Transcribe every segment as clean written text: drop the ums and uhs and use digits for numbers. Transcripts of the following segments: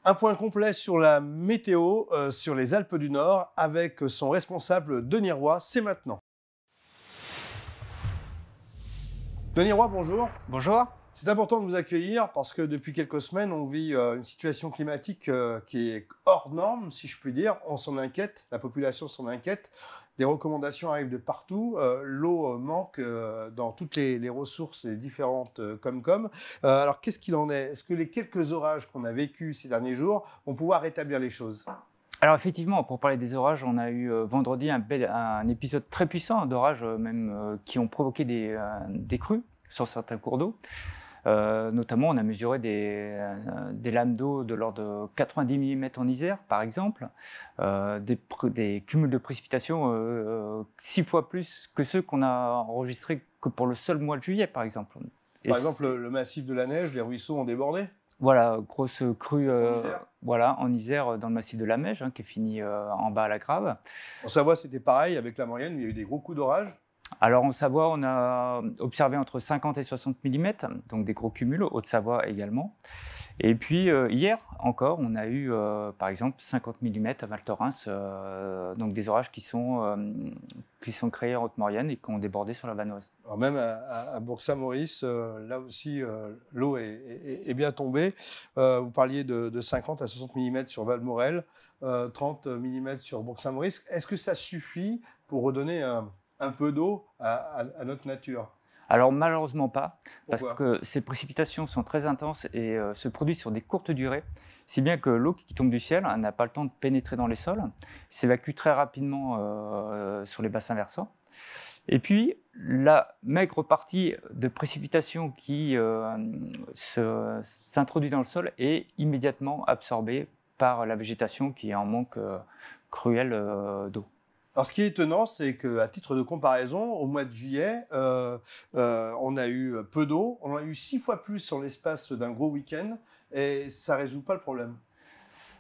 Un point complet sur la météo sur les Alpes du Nord avec son responsable Denis Roy, c'est maintenant. Denis Roy, bonjour. Bonjour. C'est important de vous accueillir parce que depuis quelques semaines, on vit une situation climatique qui est hors norme, si je puis dire. On s'en inquiète, la population s'en inquiète. Des recommandations arrivent de partout. L'eau manque dans toutes les ressources, les différentes Comcom. Alors, qu'est-ce qu'il en est? Est-ce que les quelques orages qu'on a vécus ces derniers jours vont pouvoir rétablir les choses? Alors effectivement, pour parler des orages, on a eu vendredi un épisode très puissant d'orages qui ont provoqué des crues sur certains cours d'eau. Notamment, on a mesuré des lames d'eau de l'ordre de 90 mm en Isère, par exemple, des cumuls de précipitations 6 fois plus que ceux qu'on a enregistrés que pour le seul mois de juillet, par exemple. Par exemple, le massif de la neige, les ruisseaux ont débordé? Voilà, grosse crue En Isère en Isère, dans le massif de la Meije, qui est fini en bas à la Grave. En Savoie, c'était pareil avec la Maurienne, il y a eu des gros coups d'orage. Alors en Savoie, on a observé entre 50 et 60 mm, donc des gros cumuls, Haute-Savoie également. Et puis hier encore, on a eu par exemple 50 mm à Val Thorens, donc des orages qui sont créés en Haute-Maurienne et qui ont débordé sur la Vanoise. Alors même à Bourg-Saint-Maurice, là aussi, l'eau est bien tombée. Vous parliez de 50 à 60 mm sur Val-Morel, 30 mm sur Bourg-Saint-Maurice. Est-ce que ça suffit pour redonner un peu d'eau à notre nature? Alors malheureusement pas, parce Pourquoi? que ces précipitations sont très intenses et se produisent sur des courtes durées, si bien que l'eau qui tombe du ciel n'a pas le temps de pénétrer dans les sols, s'évacue très rapidement sur les bassins versants. Et puis la maigre partie de précipitation qui s'introduit dans le sol est immédiatement absorbée par la végétation qui est en manque cruel d'eau. Alors, ce qui est étonnant, c'est qu'à titre de comparaison, au mois de juillet, on a eu peu d'eau. On en a eu 6 fois plus sur l'espace d'un gros week-end et ça ne résout pas le problème.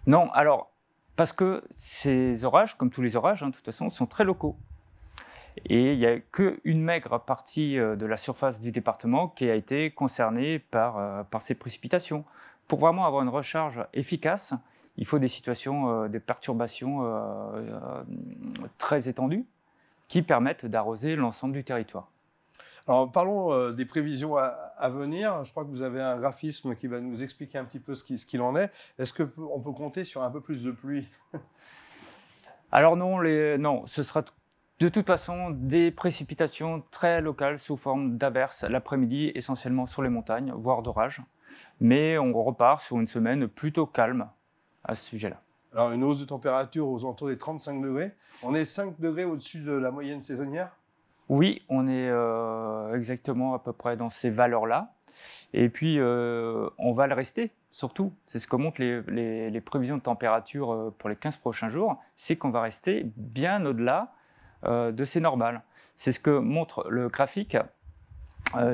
Non, alors, parce que ces orages, comme tous les orages, de toute façon, sont très locaux. Et il n'y a qu'une maigre partie de la surface du département qui a été concernée par ces précipitations. Pour vraiment avoir une recharge efficace, il faut des situations, des perturbations très étendues qui permettent d'arroser l'ensemble du territoire. Alors, parlons des prévisions à venir. Je crois que vous avez un graphisme qui va nous expliquer un petit peu ce qu'il en est. Est-ce qu'on peut compter sur un peu plus de pluie? Alors non, ce sera de toute façon des précipitations très locales sous forme d'averses l'après-midi, essentiellement sur les montagnes, voire d'orages. Mais on repart sur une semaine plutôt calme à ce sujet-là. Alors, une hausse de température aux alentours des 35 degrés. On est 5 degrés au-dessus de la moyenne saisonnière? Oui, on est exactement à peu près dans ces valeurs-là. Et puis, on va le rester, surtout. C'est ce que montrent les prévisions de température pour les 15 prochains jours. C'est qu'on va rester bien au-delà de ces normales. C'est ce que montre le graphique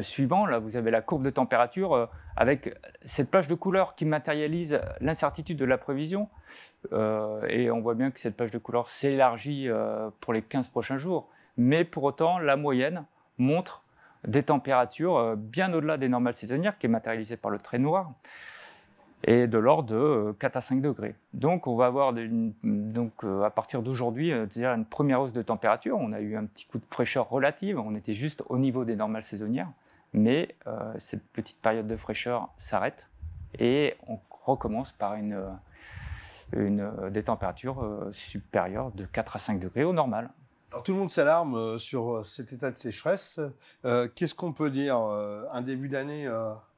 suivant. Là, vous avez la courbe de température avec cette plage de couleurs qui matérialise l'incertitude de la prévision. Et on voit bien que cette plage de couleurs s'élargit pour les 15 prochains jours. Mais pour autant, la moyenne montre des températures bien au-delà des normales saisonnières, qui est matérialisée par le trait noir, et de l'ordre de 4 à 5 degrés. Donc on va avoir à partir d'aujourd'hui déjà une première hausse de température. On a eu un petit coup de fraîcheur relative, on était juste au niveau des normales saisonnières, mais cette petite période de fraîcheur s'arrête et on recommence par des températures supérieures de 4 à 5 degrés au normal. Alors, tout le monde s'alarme sur cet état de sécheresse. Qu'est-ce qu'on peut dire? Un début d'année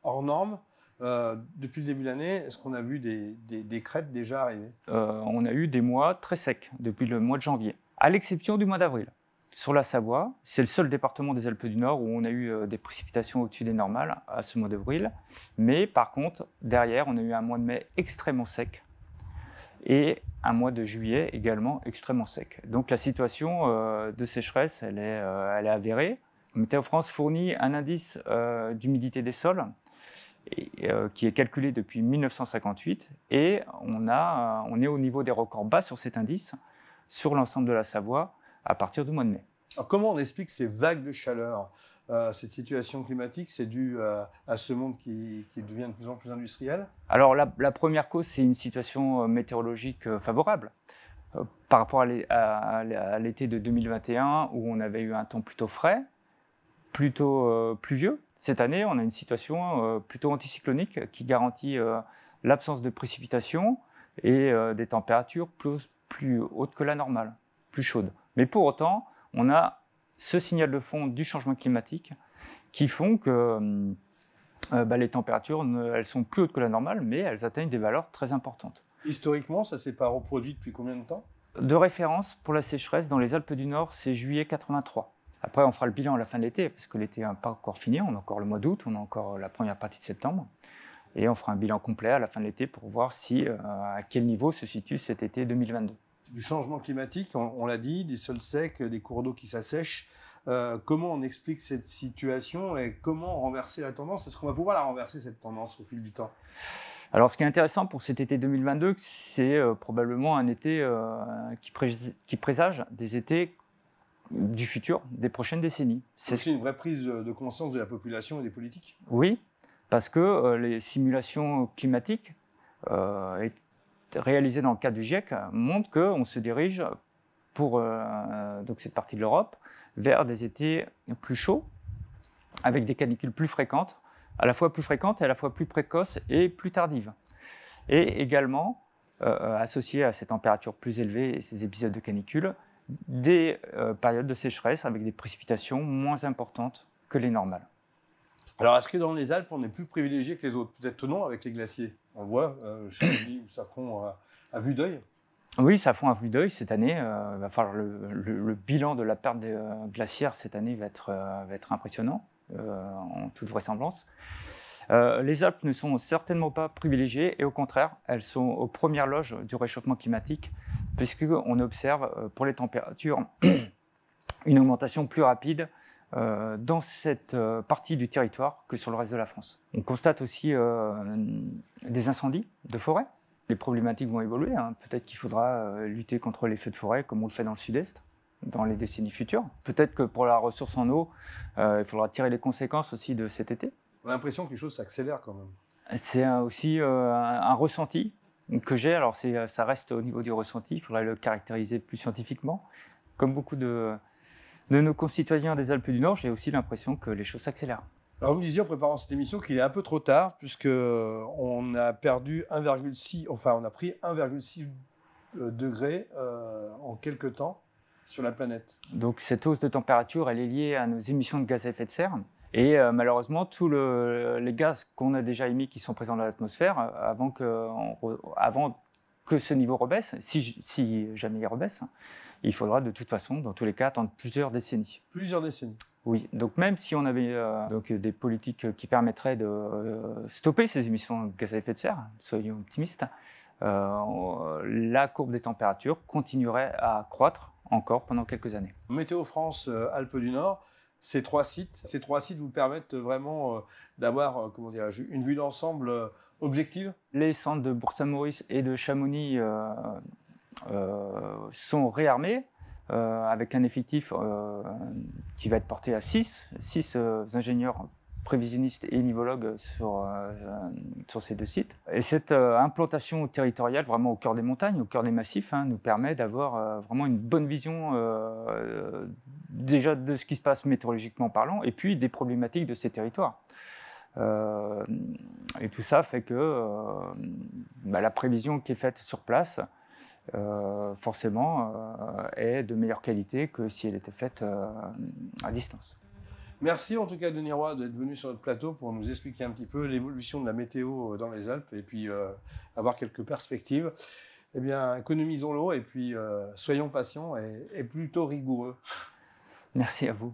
hors norme. Depuis le début de l'année, est-ce qu'on a vu des crêtes déjà arriver? On a eu des mois très secs depuis le mois de janvier, à l'exception du mois d'avril. Sur la Savoie, c'est le seul département des Alpes du Nord où on a eu des précipitations au-dessus des normales à ce mois d'avril. Mais par contre, derrière, on a eu un mois de mai extrêmement sec et un mois de juillet également extrêmement sec. Donc la situation de sécheresse, elle est avérée. Météo France fournit un indice d'humidité des sols qui est calculé depuis 1958 et on est au niveau des records bas sur cet indice sur l'ensemble de la Savoie à partir du mois de mai. Alors, comment on explique ces vagues de chaleur? cette situation climatique, c'est dû à ce monde qui devient de plus en plus industriel? Alors la première cause, c'est une situation météorologique favorable. Par rapport à l'été de 2021, où on avait eu un temps plutôt frais, plutôt pluvieux. Cette année, on a une situation plutôt anticyclonique qui garantit l'absence de précipitations et des températures plus hautes que la normale, plus chaudes. Mais pour autant, on a ce signal de fond du changement climatique qui font que les températures, elles sont plus hautes que la normale, mais elles atteignent des valeurs très importantes. Historiquement, ça ne s'est pas reproduit depuis combien de temps? De référence pour la sécheresse dans les Alpes du Nord, c'est juillet 83. Après, on fera le bilan à la fin de l'été, parce que l'été n'est pas encore fini, on a encore le mois d'août, on a encore la première partie de septembre. Et on fera un bilan complet à la fin de l'été pour voir à quel niveau se situe cet été 2022. Du changement climatique, on l'a dit, des sols secs, des cours d'eau qui s'assèchent. Comment on explique cette situation et comment renverser la tendance? Est-ce qu'on va pouvoir la renverser, cette tendance, au fil du temps? Alors, ce qui est intéressant pour cet été 2022, c'est probablement un été qui présage des étés du futur, des prochaines décennies. C'est aussi une vraie prise de conscience de la population et des politiques? Oui, parce que les simulations climatiques réalisées dans le cadre du GIEC montrent qu'on se dirige pour donc cette partie de l'Europe vers des étés plus chauds, avec des canicules plus fréquentes, à la fois plus fréquentes et à la fois plus précoces et plus tardives. Et également, associées à ces températures plus élevées et ces épisodes de canicule, des périodes de sécheresse avec des précipitations moins importantes que les normales. Alors, est-ce que dans les Alpes, on est plus privilégié que les autres? Peut-être non avec les glaciers. On voit Chamonix ou Safron à vue d'œil. Oui, Safron à vue d'œil cette année. Il va falloir le bilan de la perte glaciaire cette année va être impressionnant, en toute vraisemblance. Les Alpes ne sont certainement pas privilégiées et au contraire, elles sont aux premières loges du réchauffement climatique puisqu'on observe pour les températures une augmentation plus rapide dans cette partie du territoire que sur le reste de la France. On constate aussi des incendies de forêt. Les problématiques vont évoluer. Peut-être qu'il faudra lutter contre les feux de forêt comme on le fait dans le sud-est dans les décennies futures. Peut-être que pour la ressource en eau, il faudra tirer les conséquences aussi de cet été. On a l'impression que les choses s'accélèrent quand même. C'est aussi un ressenti que j'ai. Alors ça reste au niveau du ressenti, il faudrait le caractériser plus scientifiquement. Comme beaucoup de nos concitoyens des Alpes du Nord, j'ai aussi l'impression que les choses s'accélèrent. Alors vous me disiez en préparant cette émission qu'il est un peu trop tard puisqu'on a perdu 1,6, enfin on a pris 1,6 degrés en quelques temps sur la planète. Donc cette hausse de température, elle est liée à nos émissions de gaz à effet de serre. Et malheureusement, tous les gaz qu'on a déjà émis qui sont présents dans l'atmosphère, avant que ce niveau rebaisse, si jamais il rebaisse, il faudra de toute façon, dans tous les cas, attendre plusieurs décennies. Plusieurs décennies. Oui, donc même si on avait des politiques qui permettraient de stopper ces émissions de gaz à effet de serre, soyons optimistes, la courbe des températures continuerait à croître encore pendant quelques années. Météo France, Alpes du Nord, ces trois sites vous permettent vraiment d'avoir une vue d'ensemble objective? Les centres de Bourg-Saint-Maurice et de Chamonix sont réarmés avec un effectif qui va être porté à 6 ingénieurs prévisionnistes et nivologues sur ces deux sites. Et cette implantation territoriale, vraiment au cœur des montagnes, au cœur des massifs, nous permet d'avoir vraiment une bonne vision déjà de ce qui se passe météorologiquement parlant, et puis des problématiques de ces territoires. Et tout ça fait que la prévision qui est faite sur place, forcément, est de meilleure qualité que si elle était faite à distance. Merci en tout cas Denis Roy d'être venu sur notre plateau pour nous expliquer un petit peu l'évolution de la météo dans les Alpes et puis avoir quelques perspectives. Eh bien, économisons l'eau et puis soyons patients et plutôt rigoureux. Merci à vous.